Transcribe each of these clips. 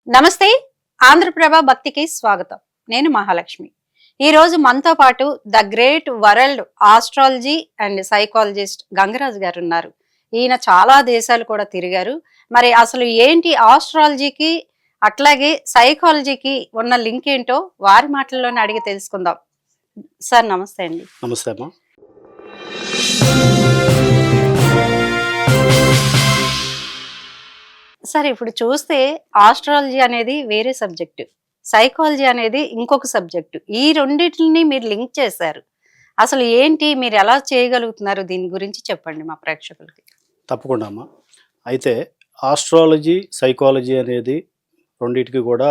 నమస్తే. ఆంధ్రప్రభ భక్తికి స్వాగతం. నేను మహాలక్ష్మి. ఈ రోజు మనతో పాటు the great world astrology and psychologist Gangaraju గారు ఉన్నారు. ఈయన చాలా దేశాలు కూడా తిరిగారు. మరి అసలు ఏంటి ఆస్ట్రాలజీకి అట్లాగే సైకాలజీకి ఉన్న లింక్ ఏంటో వారి మాటల్లోనే అడిగి తెలుసుకుందాం. సార్ నమస్తే అండి. నమస్తే అమ్మా. సార్ ఇప్పుడు చూస్తే ఆస్ట్రాలజీ అనేది వేరే సబ్జెక్టు, సైకాలజీ అనేది ఇంకొక సబ్జెక్టు. ఈ రెండింటిని మీరు లింక్ చేశారు. అసలు ఏంటి, మీరు ఎలా చేయగలుగుతున్నారు, దీని గురించి చెప్పండి మా ప్రేక్షకులకి. తప్పకుండా అమ్మా. అయితే ఆస్ట్రాలజీ సైకాలజీ అనేది రెండింటికి కూడా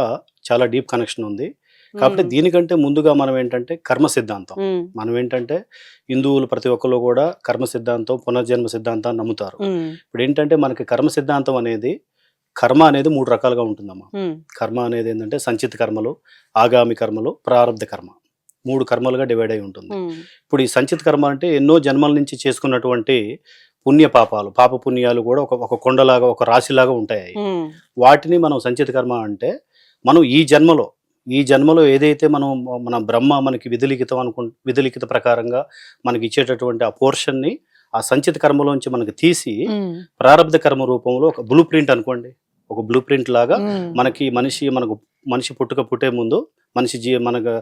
చాలా డీప్ కనెక్షన్ ఉంది. కాబట్టి దీనికంటే ముందుగా మనం ఏంటంటే కర్మ సిద్ధాంతం, మనం ఏంటంటే హిందువులు ప్రతి ఒక్కరు కూడా కర్మ సిద్ధాంతం పునర్జన్మ సిద్ధాంతాన్ని నమ్ముతారు. ఇప్పుడు ఏంటంటే మనకి కర్మ సిద్ధాంతం అనేది కర్మ అనేది 3 రకాలుగా ఉంటుందమ్మా. కర్మ అనేది ఏంటంటే సంచిత కర్మలు, ఆగామి కర్మలు, ప్రారంధ కర్మ, 3 కర్మలుగా డివైడ్ అయి ఉంటుంది. ఇప్పుడు ఈ సంచిత కర్మ అంటే ఎన్నో జన్మల నుంచి చేసుకున్నటువంటి పుణ్య పాపాలు, పాప పుణ్యాలు కూడా ఒక కొండలాగా ఒక రాశిలాగా ఉంటాయి. వాటిని మనం సంచిత కర్మ అంటే మనం ఈ జన్మలో ఏదైతే మన బ్రహ్మ మనకి విధిలిఖిత ప్రకారంగా మనకి ఇచ్చేటటువంటి ఆ పోర్షన్ని ఆ సంచిత కర్మలోంచి మనకి తీసి ప్రారంధ కర్మ రూపంలో ఒక బ్లూ ప్రింట్ అనుకోండి, ఒక బ్లూ ప్రింట్ లాగా మనకి మనిషి పుట్టే ముందు మనకు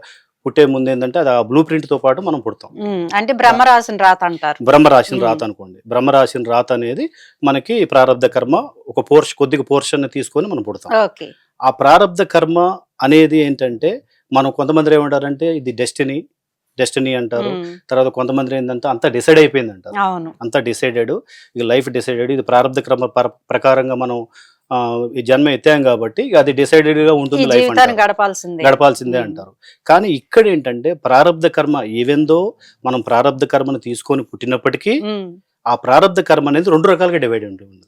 పుట్టే ముందు ఏంటంటే అది ఆ బ్లూ ప్రింట్ తో పాటు మనం పుడతాం. అంటే బ్రహ్మరాశిని రాత అంటారు. బ్రహ్మరాశిని రాత అనుకోండి. బ్రహ్మరాశిని రాత అనేది మనకి ప్రారంధ కర్మ ఒక కొద్దిగా పోర్షన్ తీసుకొని మనం పుడతాం. ఆ ప్రారంధ కర్మ అనేది ఏంటంటే మనం కొంతమంది ఏమంటారంటే ఇది డెస్టినీ అంటారు. తర్వాత కొంతమంది ఏంటంటే అంతా డిసైడ్ అయిపోయింది అంటారు. అంతా డిసైడెడ్, ఇది లైఫ్ డిసైడెడ్, ఇది ప్రారంధ క్రమ ప్రకారంగా మనం ఈ జన్మ ఎత్తాం కాబట్టి అది డిసైడెడ్ గా ఉంటుంది, లైఫ్ గడపాల్సిందే అంటారు. కానీ ఇక్కడ ఏంటంటే ప్రారంధ కర్మ ఏవెందో మనం ప్రారంధ కర్మను తీసుకొని పుట్టినప్పటికీ ఆ ప్రారంధ కర్మ అనేది 2 రకాలుగా డివైడ్ ఉంటుంది.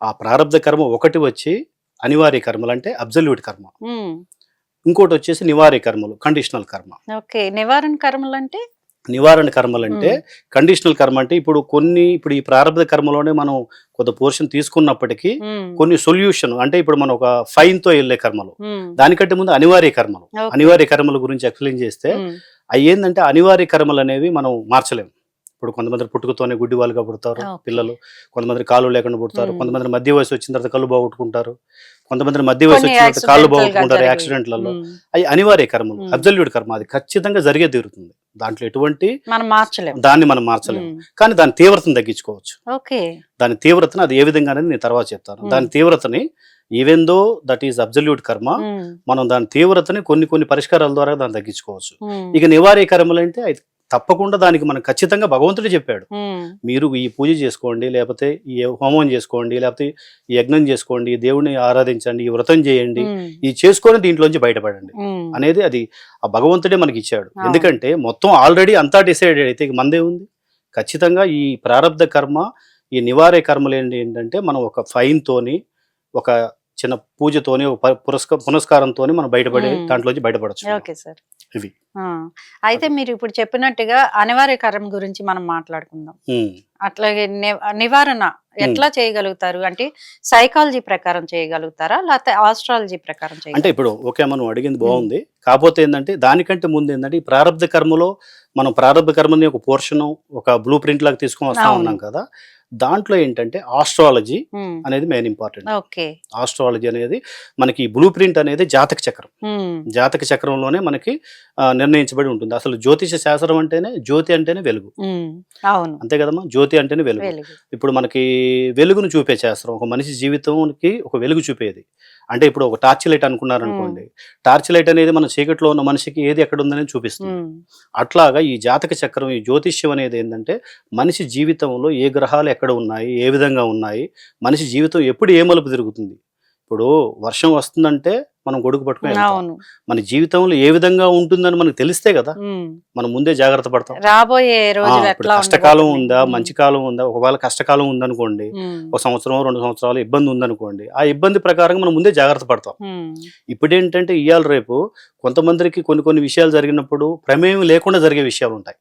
ఆ ప్రారంధ కర్మ ఒకటి వచ్చి అనివార్య కర్మలు అంటే అబ్సల్యూట్ కర్మ, ఇంకోటి వచ్చేసి నివారణ కర్మలు, కండిషనల్ కర్మ. నివారణ కర్మలు అంటే కండిషనల్ కర్మ అంటే ఇప్పుడు ఈ ప్రారంభ కర్మలోనే మనం కొంత పోర్షన్ తీసుకున్నప్పటికీ కొన్ని సొల్యూషన్ అంటే ఇప్పుడు మనం ఒక ఫైన్ తో వెళ్ళే కర్మలు, దానికంటే ముందు అనివార్య కర్మల గురించి ఎక్స్ప్లెయిన్ చేస్తే అవి ఏంటంటే అనివార్య కర్మలు అనేవి మనం మార్చలేము. ఇప్పుడు కొంతమంది పుట్టుకతోనే గుడ్డి వాళ్ళుగా పుడతారు పిల్లలు, కొంతమంది కాళ్ళు లేకుండా పుడతారు, కొంతమంది మధ్య వయసు వచ్చిన తర్వాత కళ్ళు బాగొట్టుకుంటారు, కొంతమంది మధ్య వయసు వచ్చిన తర్వాత కాళ్ళు బాగొట్టుకుంటారు యాక్సిడెంట్లలో. అవి అనివార్య కర్మలు, అబ్సల్యూట్ కర్మ, అది ఖచ్చితంగా జరిగే తీరుతుంది. దాంట్లో ఎటువంటి దాన్ని మనం మార్చలేము, కానీ దాని తీవ్రతను తగ్గించుకోవచ్చు. దాని తీవ్రతను అది ఏ విధంగా అనేది నేను తర్వాత చెప్తాను. దాని తీవ్రతని even though that is absolute karma, మనం దాని తీవ్రతని కొన్ని పరిష్కారాల ద్వారా దాన్ని తగ్గించుకోవచ్చు. ఇక నివారణ కర్మలు అంటే తప్పకుండా దానికి మనం ఖచ్చితంగా భగవంతుడు చెప్పాడు, మీరు ఈ పూజ చేసుకోండి, లేకపోతే ఈ హోమం చేసుకోండి, లేకపోతే ఈ యజ్ఞం చేసుకోండి, దేవుడిని ఆరాధించండి, ఈ వ్రతం చేయండి, ఇది చేసుకొని దీంట్లోంచి బయటపడండి అనేది అది ఆ భగవంతుడే మనకి ఇచ్చాడు. ఎందుకంటే మొత్తం ఆల్రెడీ అంతా డిసైడెడ్ అయితే ఇక మందే ఉంది. ఖచ్చితంగా ఈ ప్రారంధ కర్మ ఈ నివారణ కర్మలు ఏంటంటే మనం ఒక ఫైన్ తోని ఒక చిన్న పూజతోని పునస్కారంతో మనం దాంట్లోంచి బయటపడచ్చు. ఇవి అయితే మీరు ఇప్పుడు చెప్పినట్టుగా అనివార్య కర్మ గురించి మనం మాట్లాడుకుందాం. అట్లాగే నివారణ ఎట్లా చేయగలుగుతారు అంటే సైకాలజీ ప్రకారం చేయగలుగుతారా లేకపోతే ఆస్ట్రాలజీ ప్రకారం అంటే ఇప్పుడు ఓకే మనం అడిగింది బాగుంది. కాకపోతే ఏంటంటే దానికంటే ముందు ఏంటంటే ఈ ప్రారంధ కర్మలో మనం ప్రారంభ కర్మని ఒక పోర్షన్ ఒక బ్లూ ప్రింట్ లాగా తీసుకొని వస్తా ఉన్నాం కదా, దాంట్లో ఏంటంటే ఆస్ట్రాలజీ అనేది మెయిన్ ఇంపార్టెంట్. ఆస్ట్రాలజీ అనేది మనకి బ్లూ ప్రింట్ అనేది జాతక చక్రంలోనే మనకి నిర్ణయించబడి ఉంటుంది. అసలు జ్యోతిష శాస్త్రం అంటేనే జ్యోతి అంటేనే వెలుగు, అంతే కదమ్మా. జ్యోతి అంటేనే వెలుగు. ఇప్పుడు మనకి వెలుగును చూపే శాస్త్రం, ఒక మనిషి జీవితానికి ఒక వెలుగు చూపేది. అంటే ఇప్పుడు ఒక టార్చ్ లైట్ అనుకున్నారనుకోండి, టార్చ్ లైట్ అనేది మన చీకట్లో ఉన్న మనిషికి ఏది ఎక్కడ ఉందని చూపిస్తుంది. అట్లాగా ఈ జాతక చక్రం, ఈ జ్యోతిష్యం అనేది ఏంటంటే మనిషి జీవితంలో ఏ గ్రహాలు ఎక్కడ ఉన్నాయి, ఏ విధంగా ఉన్నాయి, మనిషి జీవితం ఎప్పుడు ఏ మలుపు తిరుగుతుంది. ఇప్పుడు వర్షం వస్తుందంటే మనం గొడుగు పట్టుకుని మన జీవితంలో ఏ విధంగా ఉంటుందని మనకు తెలిస్తే కదా మనం ముందే జాగ్రత్త పడతాం. రాబోయే కష్టకాలం ఉందా, మంచి కాలం ఉందా, ఒకవేళ కష్టకాలం ఉందనుకోండి, 1 సంవత్సరం 2 సంవత్సరాలు ఇబ్బంది ఉందనుకోండి, ఆ ఇబ్బంది ప్రకారంగా మనం ముందే జాగ్రత్త పడతాం. ఇప్పుడు ఏంటంటే ఇవాళ రేపు కొంతమందికి కొన్ని విషయాలు జరిగినప్పుడు ప్రమేయం లేకుండా జరిగే విషయాలు ఉంటాయి.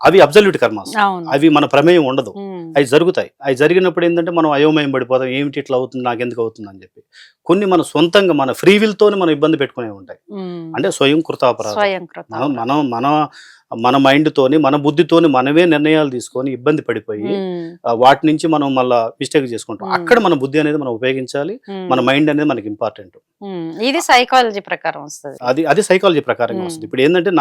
అవి అబ్సల్యూట్ కర్మాస్, అవును. అవి మన ప్రమేయం ఉండదు, ఉమ్. అవి జరుగుతాయి. అవి జరిగినప్పుడు ఏంటంటే మనం అయోమయం పడిపోతాం, ఏమిటి ఇట్లా అవుతుంది, నాకు ఎందుకు అవుతుంది అని చెప్పి. కొన్ని మన సొంతంగా మన ఫ్రీ విల్ తోనే మనం ఇబ్బంది పెట్టుకునే ఉంటాయి. ఉమ్. అంటే స్వయం కృతాపరాధం. స్వయం మనం మనం మన మన మైండ్ తోని మన బుద్ధితోని మనమే నిర్ణయాలు తీసుకొని ఇబ్బంది పడిపోయి వాటి నుంచి మనం మళ్ళా మిస్టేక్ చేసుకుంటాం. అక్కడ మన బుద్ధి అనేది మనం ఉపయోగించాలి, మన మైండ్ అనేది మనకి ఇంపార్టెంట్. ఇది సైకాలజీ ప్రకారం వస్తుంది. అది సైకాలజీ ప్రకారంగా వస్తుంది. ఇప్పుడు ఏంటంటే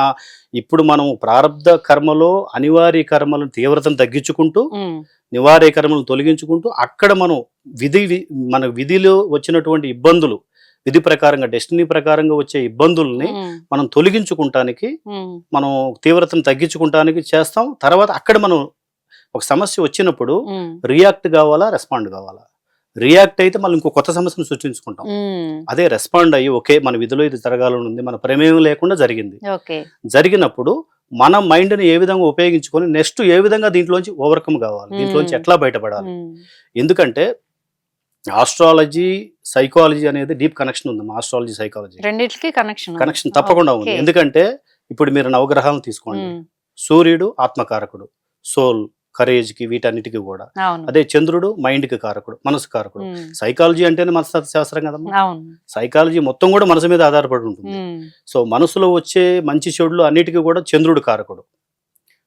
ఇప్పుడు మనం ప్రారబ్ధ కర్మలో అనివార్య కర్మలను తీవ్రతను తగ్గించుకుంటూ నివార్య కర్మలను తొలగించుకుంటూ అక్కడ మనం మన విధిలో వచ్చినటువంటి ఇబ్బందులు, విధి ప్రకారంగా డెస్టినీ ప్రకారంగా వచ్చే ఇబ్బందుల్ని మనం తొలగించుకుంటానికి, మనం తీవ్రతను తగ్గించుకుంటానికి చేస్తాం. తర్వాత అక్కడ మనం ఒక సమస్య వచ్చినప్పుడు రియాక్ట్ కావాలా, రెస్పాండ్ కావాలా. రియాక్ట్ అయితే మళ్ళీ ఇంకో కొత్త సమస్యను సృష్టించుకుంటాం. అదే రెస్పాండ్ అయ్యి ఓకే మన విధిలో ఇది జరగాలని ఉంది, మన ప్రమేయం లేకుండా జరిగింది, జరిగినప్పుడు మన మైండ్ ని ఏ విధంగా ఉపయోగించుకొని నెక్స్ట్ ఏ విధంగా దీంట్లోంచి ఓవర్కమ్ కావాలి, దీంట్లోంచి ఎట్లా బయటపడాలి. ఎందుకంటే ఆస్ట్రాలజీ సైకాలజీ అనేది డీప్ కనెక్షన్ ఉంది. ఆస్ట్రాలజీ సైకాలజీ రెండిటికి కనెక్షన్ తప్పకుండా ఉంది. ఎందుకంటే ఇప్పుడు మీరు నవగ్రహాలను తీసుకోండి, సూర్యుడు ఆత్మకారకుడు, సోల్ కరేజ్ కి వీటన్నిటికీ కూడా. అదే చంద్రుడు మైండ్ కి కారకుడు, మనసు కారకుడు. సైకాలజీ అంటేనే మనస్తత్వ శాస్త్రం కదమ్మా. సైకాలజీ మొత్తం కూడా మనసు మీద ఆధారపడి ఉంటుంది. సో మనసులో వచ్చే మంచి చెడులు అన్నిటికీ కూడా చంద్రుడు కారకుడు.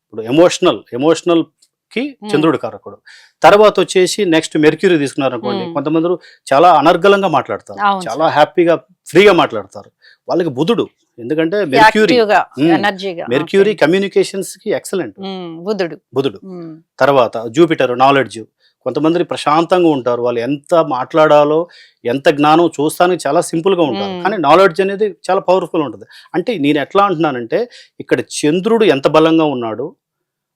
ఇప్పుడు ఎమోషనల్ కి చంద్రుడు కారకుడు. తర్వాత వచ్చేసి నెక్స్ట్ మెర్క్యూరీ తీసుకున్నారు అనుకోండి, కొంతమంది చాలా అనర్గళంగా మాట్లాడతారు, చాలా హ్యాపీగా ఫ్రీగా మాట్లాడతారు, వాళ్ళకి బుధుడు. ఎందుకంటే మెర్క్యూరీ కమ్యూనికేషన్స్ కి ఎక్సలెంట్ బుధుడు. తర్వాత జూపిటర్ నాలెడ్జ్. కొంతమంది ప్రశాంతంగా ఉంటారు, వాళ్ళు ఎంత మాట్లాడాలో ఎంత జ్ఞానం చూస్తానికి చాలా సింపుల్ గా ఉంటారు, కానీ నాలెడ్జ్ అనేది చాలా పవర్ఫుల్ ఉంటుంది. అంటే నేను ఎట్లా అంటున్నానంటే ఇక్కడ చంద్రుడు ఎంత బలంగా ఉన్నాడు,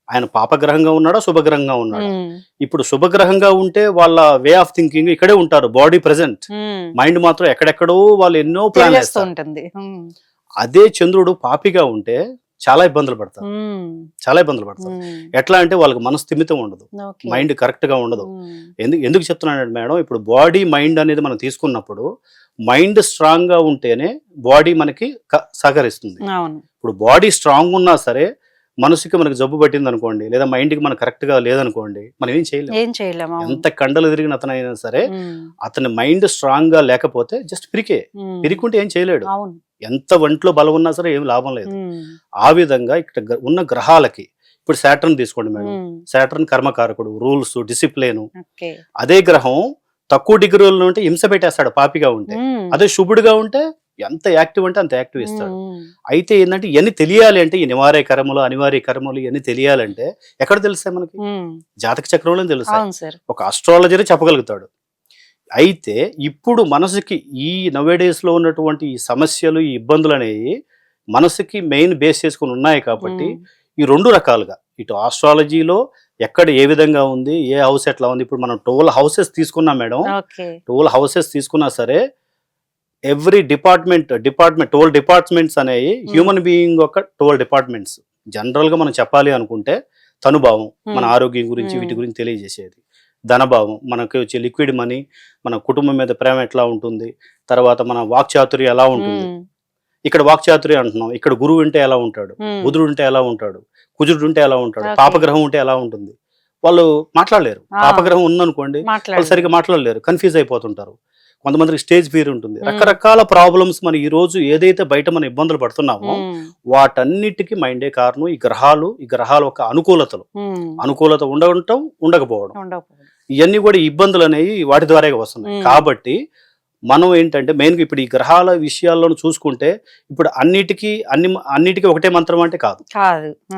ఆయన పాపగ్రహంగా ఉన్నాడా శుభగ్రహంగా ఉన్నాడా. ఇప్పుడు శుభగ్రహంగా ఉంటే వాళ్ళ వే ఆఫ్ థింకింగ్ ఇక్కడే ఉంటారు, బాడీ ప్రెసెంట్, మైండ్ మాత్రం ఎక్కడెక్కడో వాళ్ళు ఎన్నో ప్లాన్ చేస్తారు. అదే చంద్రుడు పాపిగా ఉంటే చాలా ఇబ్బందులు పడతారు. ఎట్లా అంటే వాళ్ళకి మనస్థిమితం ఉండదు, మైండ్ కరెక్ట్ గా ఉండదు. ఎందుకు చెప్తున్నానంటే మేడం, ఇప్పుడు బాడీ మైండ్ అనేది మనం తీసుకున్నప్పుడు మైండ్ స్ట్రాంగ్ గా ఉంటేనే బాడీ మనకి సహకరిస్తుంది. ఇప్పుడు బాడీ స్ట్రాంగ్ ఉన్నా సరే మనసుకి మనకి జబ్బు పట్టింది అనుకోండి, లేదా మైండ్ కి మనకు కరెక్ట్ గా లేదనుకోండి, మనం ఏం చేయలేము. ఎంత కండలు తిరిగిన అతనైనా సరే అతని మైండ్ స్ట్రాంగ్ గా లేకపోతే జస్ట్ పిరికుంటే ఏం చేయలేడు. ఎంత ఒంట్లో బలం ఉన్నా సరే ఏం లాభం లేదు. ఆ విధంగా ఇక్కడ ఉన్న గ్రహాలకి ఇప్పుడు సాటర్న్ తీసుకోండి మేడం, సాటర్న్ కర్మకారకుడు, రూల్స్, డిసిప్లిన్. అదే గ్రహం తక్కువ డిగ్రీలో ఉంటే హింస పెట్టేస్తాడు పాపిగా ఉంటే, అదే శుభుడుగా ఉంటే ఎంత యాక్టివ్ అంటే అంత యాక్టివ్ ఇస్తాడు. అయితే ఏంటంటే ఇవన్నీ తెలియాలి అంటే, ఈ నివార్య కర్మలు అనివార్య కర్మలు ఇవన్నీ తెలియాలంటే ఎక్కడ తెలుస్తాయి మనకి? జాతక చక్రంలో తెలుస్తాయి, ఒక ఆస్ట్రాలజరే చెప్పగలుగుతాడు. అయితే ఇప్పుడు మనసుకి ఈ నవేడేస్ లో ఉన్నటువంటి ఈ సమస్యలు, ఈ ఇబ్బందులు అనేవి మనసుకి మెయిన్ బేస్ చేసుకుని ఉన్నాయి. కాబట్టి ఈ రెండు రకాలుగా ఇటు ఆస్ట్రాలజీలో ఎక్కడ ఏ విధంగా ఉంది, ఏ హౌస్ ఎట్లా ఉంది. ఇప్పుడు మనం 12 హౌసెస్ తీసుకున్నాం మేడం, 12 హౌసెస్ తీసుకున్నా సరే ఎవ్రీ డిపార్ట్మెంట్ 12 డిపార్ట్మెంట్స్ అనేవి హ్యూమన్ బీయింగ్ ఒక 12 డిపార్ట్మెంట్స్. జనరల్ గా మనం చెప్పాలి అనుకుంటే తనుభావం మన ఆరోగ్యం గురించి వీటి గురించి తెలియజేసేది, ధనభావం మనకి వచ్చే లిక్విడ్ మనీ, మన కుటుంబం మీద ప్రేమ ఎట్లా ఉంటుంది, తర్వాత మన వాక్చాతుర్యం ఎలా ఉంటుంది. ఇక్కడ వాక్చాతుర్యం అంటున్నాం, ఇక్కడ గురువు ఉంటే ఎలా ఉంటాడు, బుధుడు ఉంటే ఎలా ఉంటాడు, కుజుడు ఉంటే ఎలా ఉంటాడు, పాపగ్రహం ఉంటే ఎలా ఉంటుంది. వాళ్ళు మాట్లాడలేరు. పాపగ్రహం ఉందనుకోండి వాళ్ళు సరిగ్గా మాట్లాడలేరు, కన్ఫ్యూజ్ అయిపోతుంటారు. కొంతమందికి స్టేజ్ ఫియర్ ఉంటుంది. రకరకాల ప్రాబ్లమ్స్ మనం ఈ రోజు ఏదైతే బయట మనం ఇబ్బందులు పడుతున్నామో వాటన్నిటికీ మైండే కారణం. ఈ గ్రహాల ఒక అనుకూలత ఉండటం ఉండకపోవడం, ఇవన్నీ కూడా ఇబ్బందులు అనేవి వాటి ద్వారా వస్తున్నాయి. కాబట్టి మనం ఏంటంటే మెయిన్గా ఇప్పుడు ఈ గ్రహాల విషయాల్లో చూసుకుంటే ఇప్పుడు అన్నిటికీ ఒకటే మంత్రం అంటే కాదు,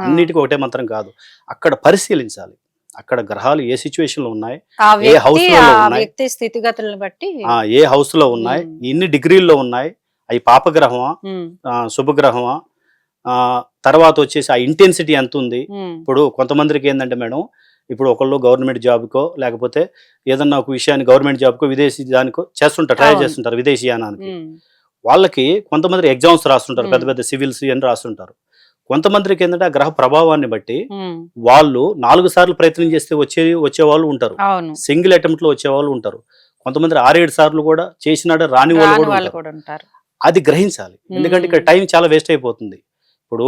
అన్నిటికీ ఒకటే మంత్రం కాదు. అక్కడ పరిశీలించాలి, అక్కడ గ్రహాలు ఏ సిచ్యువేషన్ లో ఉన్నాయి, ఏ హౌస్ లో ఉన్నాయి, స్థితిగతులను బట్టి ఏ హౌస్ లో ఉన్నాయి, ఎన్ని డిగ్రీల్లో ఉన్నాయి, అవి పాపగ్రహమా శుభగ్రహమా, తర్వాత వచ్చేసి ఆ ఇంటెన్సిటీ ఎంత ఉంది. ఇప్పుడు కొంతమందికి ఏంటంటే మేడం, ఇప్పుడు ఒకళ్ళు గవర్నమెంట్ జాబ్కో లేకపోతే ఏదన్నా ఒక విషయాన్ని గవర్నమెంట్ జాబ్కో విదేశీ దానికో ట్రై చేస్తుంటారు, విదేశీయానానికి. వాళ్ళకి కొంతమంది ఎగ్జామ్స్ రాస్తుంటారు, పెద్ద పెద్ద సివిల్స్ అని రాస్తుంటారు. కొంతమందికి ఏంటంటే ఆ గ్రహ ప్రభావాన్ని బట్టి వాళ్ళు 4 సార్లు ప్రయత్నం చేస్తే వచ్చే వాళ్ళు ఉంటారు, సింగిల్ అటెంప్ట్ లో వచ్చే వాళ్ళు ఉంటారు. కొంతమంది 6-7 సార్లు కూడా చేసినాడు రాని వాళ్ళు కూడా ఉంటారు. అది గ్రహించాలి, ఎందుకంటే ఇక్కడ టైం చాలా వేస్ట్ అయిపోతుంది. ఇప్పుడు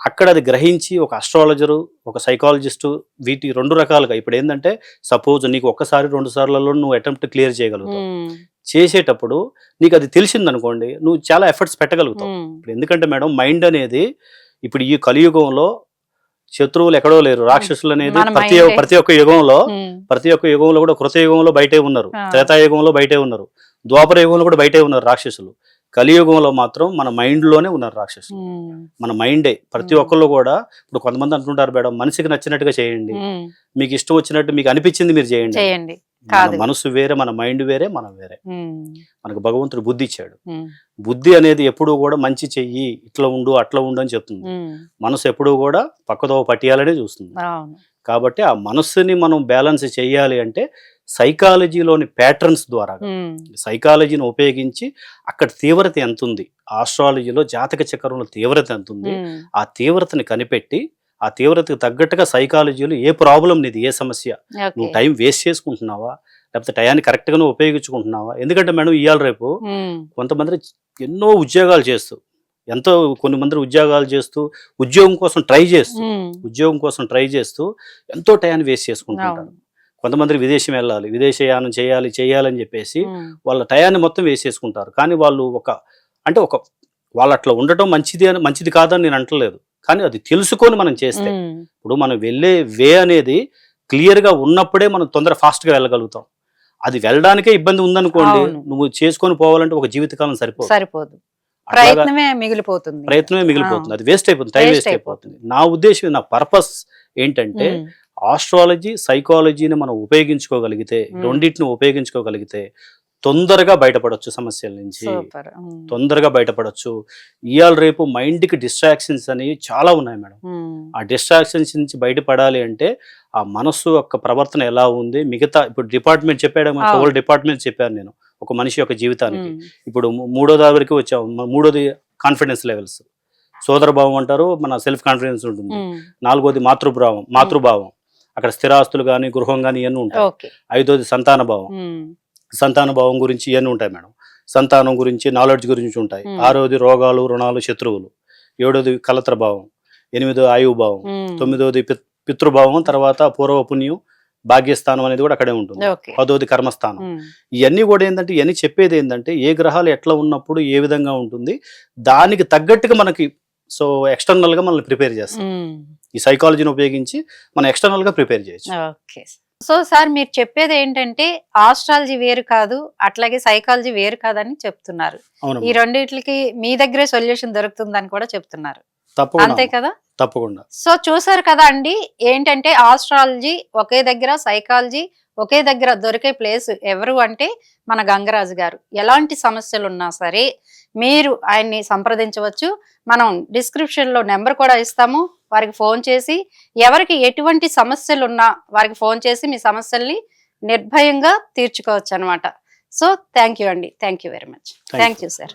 అక్కడ అది గ్రహించి ఒక అస్ట్రాలజరు, ఒక సైకాలజిస్టు వీటి 2 రకాలుగా ఇప్పుడు ఏంటంటే సపోజ్ నీకు ఒక్కసారి 2 సార్లలో నువ్వు అటెంప్ట్ క్లియర్ చేయగలుగుతావు. చేసేటప్పుడు నీకు అది తెలిసిందనుకోండి నువ్వు చాలా ఎఫర్ట్స్ పెట్టగలుగుతావు. ఇప్పుడు ఎందుకంటే మేడం మైండ్ అనేది ఇప్పుడు ఈ కలియుగంలో శత్రువులు ఎక్కడో లేరు, రాక్షసులు అనేది ప్రతి ఒక్క యుగంలో కూడా కృతయుగంలో బయటే ఉన్నారు, త్రేతాయుగంలో బయటే ఉన్నారు, ద్వాపర యుగంలో కూడా బయటే ఉన్నారు రాక్షసులు. కలియుగంలో మాత్రం మన మైండ్ లోనే ఉన్నారు రాక్షసులు. మన మైండే ప్రతి ఒక్కళ్ళు కూడా. ఇప్పుడు కొంతమంది అంటుంటారు మేడం మనిషికి నచ్చినట్టుగా చేయండి, మీకు ఇష్టం వచ్చినట్టు మీకు అనిపించింది మీరు చేయండి. మన మనసు వేరే, మన మైండ్ వేరే, మనం వేరే. మనకు భగవంతుడు బుద్ధి ఇచ్చాడు. బుద్ధి అనేది ఎప్పుడూ కూడా మంచి చెయ్యి, ఇట్లా ఉండు అట్లా ఉండు అని చెప్తుంది. మనసు ఎప్పుడూ కూడా పక్కదో పట్టియాలనే చూస్తుంది. కాబట్టి ఆ మనస్సుని మనం బ్యాలెన్స్ చేయాలి అంటే సైకాలజీలోని ప్యాటర్న్స్ ద్వారా, సైకాలజీని ఉపయోగించి అక్కడ తీవ్రత ఎంత ఉంది, ఆస్ట్రాలజీలో జాతక చక్రంలో తీవ్రత ఎంత ఉంది, ఆ తీవ్రతని కనిపెట్టి ఆ తీవ్రతకు తగ్గట్టుగా సైకాలజీలో ఏ ప్రాబ్లం నీది, ఏ సమస్య, నువ్వు టైం వేస్ట్ చేసుకుంటున్నావా లేకపోతే టయాన్ని కరెక్ట్ గానే ఉపయోగించుకుంటున్నావా. ఎందుకంటే మేడం ఇవాళ రేపు కొంతమంది ఎన్నో ఉద్యోగాలు చేస్తూ, కొన్ని మంది ఉద్యోగాలు చేస్తూ ఉద్యోగం కోసం ట్రై చేస్తూ ఎంతో టయాన్ని వేస్ట్ చేసుకుంటుంటారు. కొంతమంది విదేశం వెళ్ళాలి, విదేశయానం చేయాలని చెప్పేసి వాళ్ళ టయాన్ని మొత్తం వేస్ట్ చేసుకుంటారు. కానీ వాళ్ళు వాళ్ళు అట్లా ఉండటం మంచిది కాదని నేను అంటలేదు, కానీ అది తెలుసుకొని మనం చేస్తే, ఇప్పుడు మనం వెళ్ళే వే అనేది క్లియర్ గా ఉన్నప్పుడే మనం ఫాస్ట్ గా వెళ్ళగలుగుతాం. అది వెళ్ళడానికే ఇబ్బంది ఉందనుకోండి, నువ్వు చేసుకొని పోవాలంటే ఒక జీవితకాలం సరిపోదు. ప్రయత్నమే మిగిలిపోతుంది, అది వేస్ట్ అయిపోతుంది, టైం వేస్ట్ అయిపోతుంది. నా ఉద్దేశం, నా పర్పస్ ఏంటంటే ఆస్ట్రాలజీ సైకాలజీని మనం ఉపయోగించుకోగలిగితే, రెండింటిని ఉపయోగించుకోగలిగితే తొందరగా బయటపడొచ్చు సమస్యల నుంచి, తొందరగా బయటపడొచ్చు. ఇవాళ రేపు మైండ్ కి డిస్ట్రాక్షన్స్ అనేవి చాలా ఉన్నాయి మేడం. ఆ డిస్ట్రాక్షన్స్ నుంచి బయటపడాలి అంటే ఆ మనస్సు యొక్క ప్రవర్తన ఎలా ఉంది, మిగతా ఇప్పుడు డిపార్ట్మెంట్ చెప్పాడు, హోల్ డిపార్ట్మెంట్ చెప్పాను నేను ఒక మనిషి యొక్క జీవితానికి. ఇప్పుడు 3వ వరకు వచ్చాము. 3వది కాన్ఫిడెన్స్ లెవెల్స్, సోదరభావం అంటారు, మన సెల్ఫ్ కాన్ఫిడెన్స్ ఉంటుంది. 4వది మాతృభావం, అక్కడ స్థిరాస్తులు కానీ గృహం కానీ ఇవన్నీ ఉంటాయి. 5వది సంతాన భావం గురించి ఇవన్నీ ఉంటాయి మేడం. సంతానం గురించి, నాలెడ్జ్ గురించి ఉంటాయి. 6వది రోగాలు, రుణాలు, శత్రువులు. 7వది కలత్ర భావం. 8వది ఆయువు భావం. 9వది పితృభావం, తర్వాత పూర్వ పుణ్యం, భాగ్యస్థానం అనేది కూడా అక్కడే ఉంటుంది. 10వది కర్మస్థానం. ఇవన్నీ కూడా ఏంటంటే, ఇవన్నీ చెప్పేది ఏంటంటే ఏ గ్రహాలు ఎట్లా ఉన్నప్పుడు ఏ విధంగా ఉంటుంది, దానికి తగ్గట్టుగా మనకి ఎక్స్టర్నల్ గా మనల్ని ప్రిపేర్ చేస్తాం. ఈ సైకాలజీని ఉపయోగించి మనం ఎక్స్టర్నల్ గా ప్రిపేర్ చేయొచ్చు. సో సార్, మీరు చెప్పేది ఏంటంటే ఆస్ట్రాలజీ వేరు కాదు, అట్లాగే సైకాలజీ వేరు కాదని చెప్తున్నారు. ఈ రెండిట్లకి మీ దగ్గరే సొల్యూషన్ దొరుకుతుందని కూడా చెప్తున్నారు, అంతే కదా? తప్పకుండా. సో చూసారు కదా అండి, ఏంటంటే ఆస్ట్రాలజీ ఒకే దగ్గర, సైకాలజీ ఒకే దగ్గర దొరికే ప్లేస్ ఎవరు అంటే మన గంగరాజు గారు. ఎలాంటి సమస్యలు ఉన్నా సరే మీరు ఆయన్ని సంప్రదించవచ్చు. మనం డిస్క్రిప్షన్ లో నెంబర్ కూడా ఇస్తాము, వారికి ఫోన్ చేసి ఎవరికి ఎటువంటి సమస్యలు ఉన్నా వారికి ఫోన్ చేసి మీ సమస్యల్ని నిర్భయంగా తీర్చుకోవచ్చు అనమాట. సో థ్యాంక్ యూ అండి, thank you very much. Thank you sir.